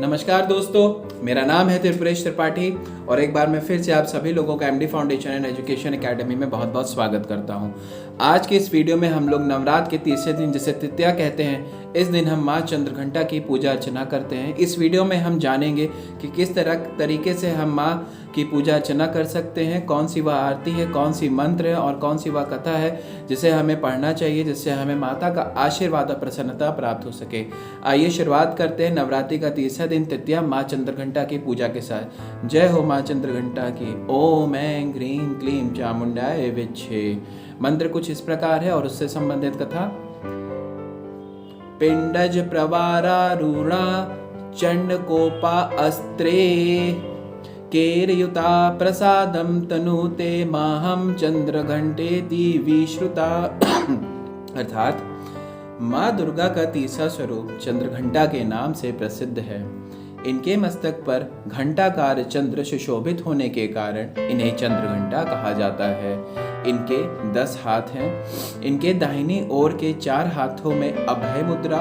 नमस्कार दोस्तों, मेरा नाम है त्रिपुरेश त्रिपाठी और एक बार मैं फिर से आप सभी लोगों का MD foundation and education academy में बहुत बहुत स्वागत करता हूं। आज के इस वीडियो में हम लोग नवरात्र के तीसरे दिन, जिसे तृतीया कहते हैं, इस दिन हम माँ चंद्रघंटा की पूजा अर्चना करते हैं। इस वीडियो में हम जानेंगे कि किस तरीके से हम माँ की पूजा अर्चना कर सकते हैं, कौन सी वह आरती है, कौन सी मंत्र है और कौन सी वह कथा है जिसे हमें पढ़ना चाहिए, जिससे हमें माता का आशीर्वाद और प्रसन्नता प्राप्त हो सके। आइए शुरुआत करते हैं नवरात्रि का तीसरा दिन तृतीया माँ चंद्रघंटा की पूजा के साथ। जय हो माँ चंद्रघंटा की। ओम ऐं ह्रीं क्लीं चामुंडाय विच्छे। मंत्र कुछ इस प्रकार है और उससे संबंधित कथा। पिंडज प्रवारारूढ़ा चंडकोपा अस्त्रे केरयुता प्रसादम तनुते माहम चंद्रघंटेति विश्रुता। अर्थात माँ दुर्गा का तीसरा स्वरूप चंद्रघंटा के नाम से प्रसिद्ध है। इनके मस्तक पर घंटाकार चंद्र सुशोभित होने के कारण इन्हें चंद्रघंटा कहा जाता है। इनके 10 हाथ हैं। इनके दाहिनी ओर के 4 हाथों में अभय मुद्रा,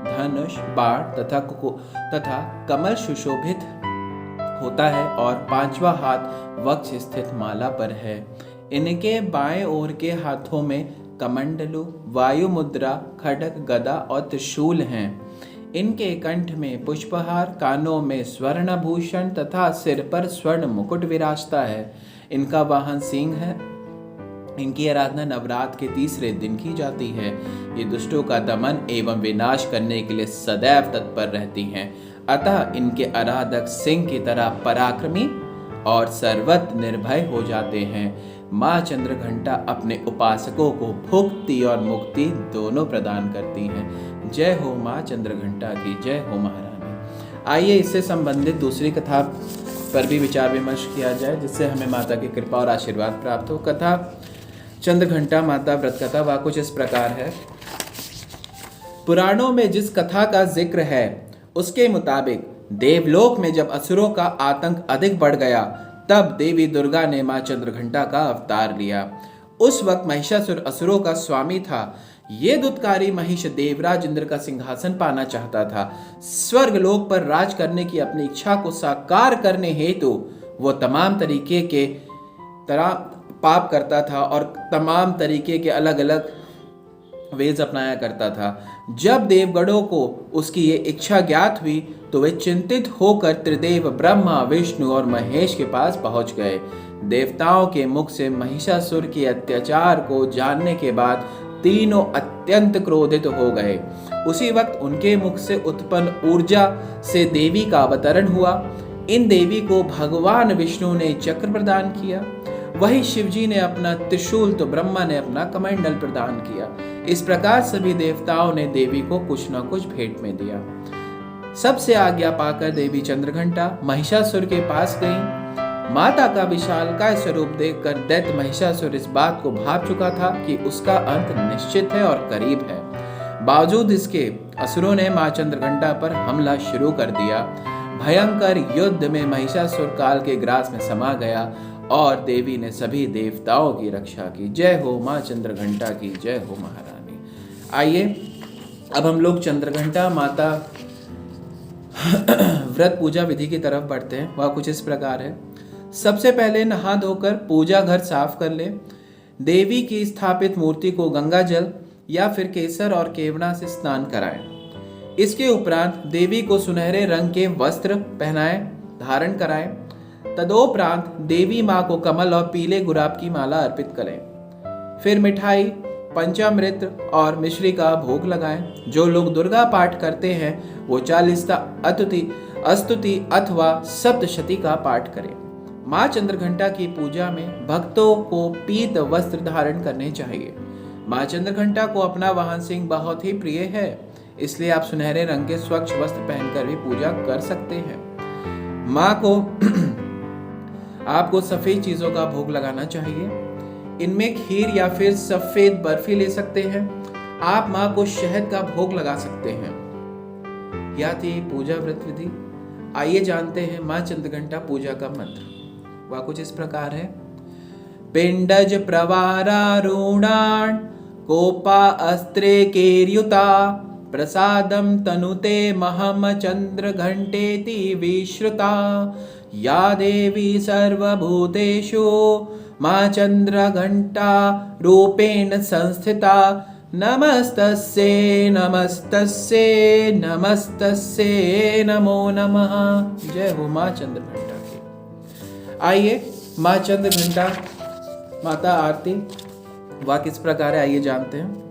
धनुष, बाण तथा कमल सुशोभित होता है और 5वां हाथ वक्ष स्थित माला पर है। इनके बाएं ओर के हाथों में कमंडलु, वायु मुद्रा, खड्ग, गदा और त्रिशूल हैं। इनके कंठ में पुष्पहार, कानों में स्वर्ण भूषण तथा सिर पर स्वर्ण मुकुट विराजता है। इनका वाहन सिंह है। इनकी आराधना नवरात्र के तीसरे दिन की जाती है। ये दुष्टों का दमन एवं विनाश करने के लिए सदैव तत्पर रहती हैं। अतः इनके आराधक सिंह की तरह पराक्रमी और सर्वत्र निर्भय हो जाते हैं। माँ चंद्रघंटा अपने उपासकों को भुक्ति और मुक्ति दोनों प्रदान करती हैं। जय हो माँ चंद्रघंटा की, जय हो महारानी। आइए इससे संबंधित दूसरी कथा पर भी विचार विमर्श किया जाए, जिससे हमें माता की कृपा और आशीर्वाद प्राप्त हो। कथा चंद्रघंटा माता व्रत कथा। वह कुछ इस प्रकार है। पुराणों में जिस कथा का जिक्र है उसके मुताबिक देवलोक में जब असुरों का आतंक अधिक बढ़ गया, तब देवी दुर्गा ने मां चंद्रघंटा का अवतार लिया। उस वक्त महिषासुर असुरों का स्वामी था। ये दुत्कारी महिष देवराज इंद्र का सिंहासन पाना चाहता था। स्वर्गलोक पर राज करने की अपनी इच्छा को साकार करने हेतु वो तमाम तरीके के पाप करता था और तमाम तरीके के अलग अलग वेज अपनाया करता था। जब देवगणों को उसकी ये इच्छा ज्ञात हुई तो वे चिंतित होकर त्रिदेव ब्रह्मा, विष्णु और महेश के पास पहुंच गए। देवताओं के मुख से महिषासुर के अत्याचार को जानने के बाद तीनों अत्यंत क्रोधित हो गए। उसी वक्त उनके मुख से उत्पन्न ऊर्जा से देवी का अवतरण हुआ। इन देवी को भगवान विष्णु ने चक्र प्रदान किया। वही शिवजी ने अपना त्रिशूल तो ब्रह्मा ने अपना कमंडल प्रदान किया। इस प्रकार सभी देवताओं ने देवी को कुछ न कुछ भेंट में दिया। सबसे आज्ञा पाकर देवी चंद्रघंटा महिषासुर के पास गईं। माता का विशालकाय स्वरूप देखकर दैत्य महिषासुर इस बात को भाप चुका था कि उसका अंत निश्चित है और करीब है। बावजूद इसके असुरों ने मां चंद्रघंटा पर हमला शुरू कर दिया। भयंकर युद्ध में महिषासुर काल के ग्रास में समा गया और देवी ने सभी देवताओं की रक्षा की। जय हो माँ चंद्रघंटा की, जय हो महारानी। आइए अब हम लोग चंद्रघंटा माता व्रत पूजा विधि की तरफ बढ़ते हैं। वह कुछ इस प्रकार है। सबसे पहले नहा धोकर पूजा घर साफ कर ले। देवी की स्थापित मूर्ति को गंगा जल या फिर केसर और केवड़ा से स्नान कराएं। इसके उपरांत देवी को सुनहरे रंग के वस्त्र पहनाएं, धारण कराएं। तदोपरांत देवी माँ को कमल और पीले गुलाब की माला अर्पित करें। फिर मिठाई, पंचामृत और मिश्री का भोग लगाएं। जो लोग दुर्गा पाठ करते हैं वो 40 अस्तुति अथवा सप्तशती का पाठ करें। माँ चंद्रघंटा की पूजा में भक्तों को पीत वस्त्र धारण करने चाहिए। माँ चंद्रघंटा को अपना वाहन सिंह बहुत ही प्रिय है, इसलिए आप सुनहरे रंग के स्वच्छ वस्त्र पहनकर भी पूजा कर सकते हैं। माँ को आपको सफेद चीजों का भोग लगाना चाहिए। इनमें खीर या फिर सफेद बर्फी ले सकते हैं। आप माँ को शहद का भोग लगा सकते हैं। यह थी पूजा व्रत विधि। आइए जानते हैं माँ चंद्रघंटा पूजा का मंत्र। वह कुछ इस प्रकार है। पिंडज प्रवारारूढ़ान् कोपा अस्त्रे केर्युता प्रसादं तनुते महम चन्द्रघण्टेति विश्रुता या देवी सर्वभूतेषु मां चन्द्रघण्टा रूपेण संस्थिता नमस्तस्यै नमस्तस्यै नमस्तस्यै नमो नमः। जय हो मां चंद्रघंटा की। आइए मां चंद्रघंटा माता आरती वह किस प्रकार है आइए जानते हैं।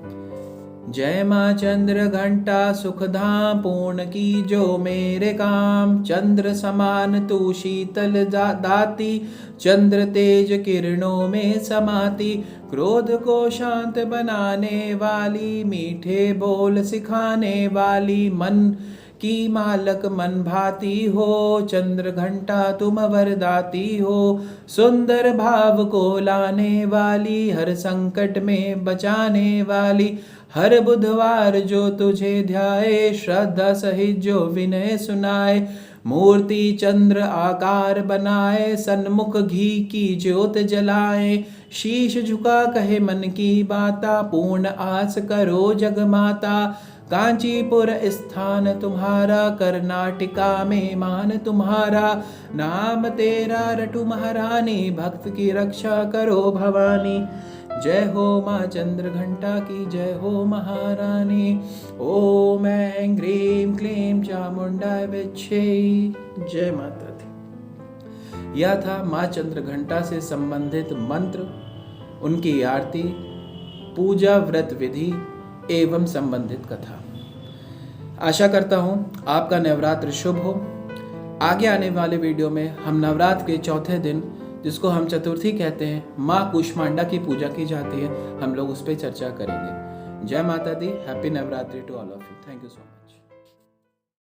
जय मां चंद्रघंटा सुखधाम पूर्ण की जो मेरे काम, चंद्र समान तू शीतल दाती, चंद्र तेज किरणों में समाती, क्रोध को शांत बनाने वाली, मीठे बोल सिखाने वाली, मन की मालक मन भाती हो, चंद्रघंटा तुम वरदाती हो, सुंदर भाव को लाने वाली, हर संकट में बचाने वाली, हर बुधवार जो तुझे ध्याए, श्रद्धा सहित जो विनय सुनाए, मूर्ति चंद्र आकार बनाए, सन्मुख घी की ज्योत जलाए, शीश झुका कहे मन की बाता, पूर्ण आस करो जगमाता, कांचीपुर स्थान तुम्हारा, कर्नाटका में मान तुम्हारा, नाम तेरा रटु महारानी, भक्त की रक्षा करो भवानी। जय हो मां चंद्रघंटा की, जय हो महारानी। ओम ऐं ग्रीं क्लीं चामुंडाय विच्चे। जय माता दी। यह था मां चंद्रघंटा से संबंधित मंत्र, उनकी आरती, पूजा, व्रत विधि एवं संबंधित कथा। आशा करता हूं आपका नवरात्र शुभ हो। आगे आने वाले वीडियो में हम नवरात्र के चौथे दिन, जिसको हम चतुर्थी कहते हैं, माँ कूष्मांडा की पूजा की जाती है, हम लोग उस पर चर्चा करेंगे। जय माता दी। Happy Navratri to all of you. Thank you so much.